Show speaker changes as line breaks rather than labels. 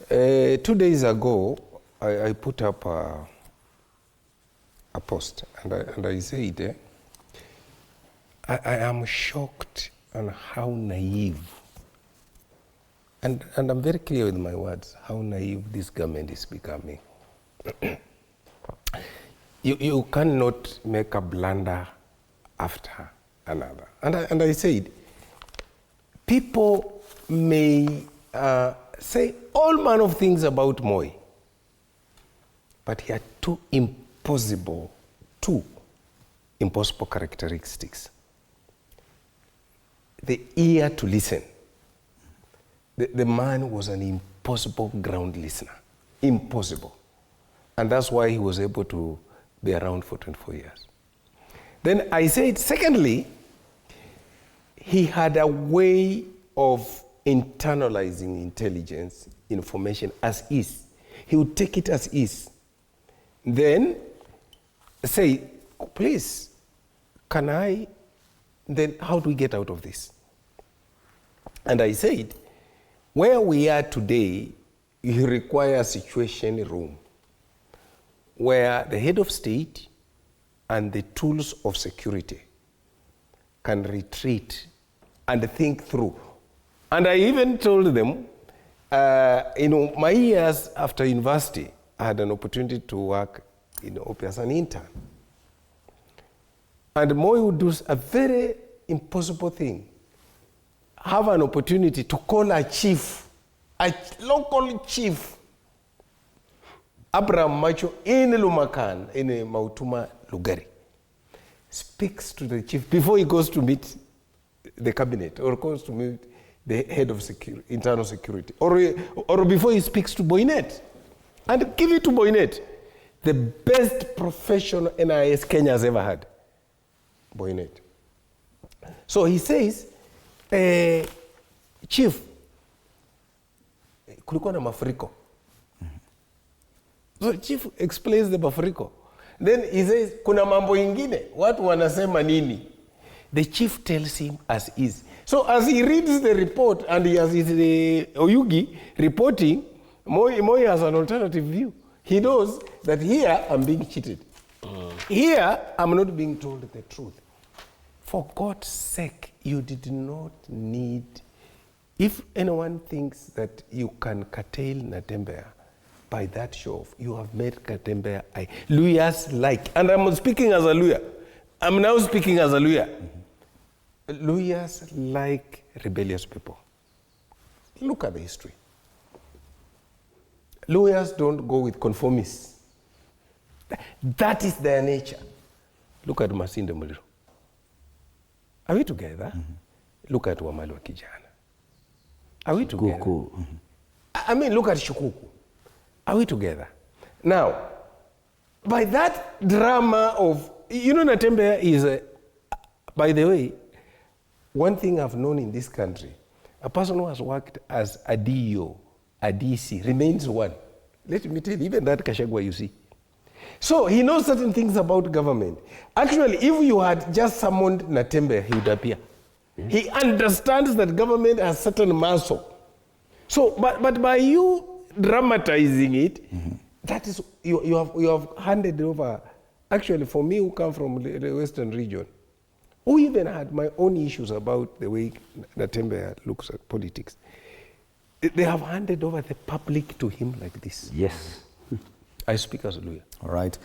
2 days ago, I put up a post, and I said, I am shocked on how naive, and I'm very clear with my words, how naive this government is becoming. You cannot make a blunder after another. And I said, people may say all manner of things about Moi, but he had two impossible characteristics. The ear to listen. The man was an impossible ground listener. Impossible. And that's why he was able to be around for 24 years. Then I said, secondly, he had a way of internalizing intelligence, information as is. He would take it as is. Then say, please, then how do we get out of this? And I said, where we are today, you require a situation room where the head of state and the tools of security can retreat and think through. And I even told them, my years after university, I had an opportunity to work in OP as an intern. And Moi would do a very impossible thing. Have an opportunity to call a chief, a local chief, Abraham Macho in Lumakan, in Mautuma, Lugari, speaks to the chief before he goes to meet the cabinet or goes to meet the head of internal security, or before he speaks to Boynet, and give it to Boynet, the best professional NIS Kenya has ever had, Boynet. So he says, Chief, kulikuwa na mafuriko. So chief explains the mafuriko. Then he says, kuna mambo ingine, watu wanasema nini? The chief tells him as is. So as he reads the report and he has the Oyugi reporting, Moi has an alternative view. He knows that here I'm being cheated. Here I'm not being told the truth. For God's sake, you did not need, if anyone thinks that you can curtail Natembeya by that show off, you have made Natembeya Luhyas like. And I'm speaking as a Luhya. I'm now speaking as a Luhya. Luhyas like rebellious people. Look at the history. Luhyas don't go with conformists. That is their nature. Look at Masinde Muliro. Are we together? Look at Wamalwa Kijana. Are we together?
Shikuku.
I mean, look at Shikuku. Are we together? Now, by that drama of, Natembeya is, by the way, one thing I've known in this country, a person who has worked as a DO, a DC, remains one. Let me tell you, even that Kashagwa you see. So he knows certain things about government. Actually, if you had just summoned Natembeya, he would appear. He understands that government has certain muscle. So, but by you dramatizing it, that is, you have handed over. Actually, for me who come from the Western region, who even had my own issues about the way Natembeya looks at politics, they have handed over the public to him like this.
Yes.
I speak as a lawyer.
All right.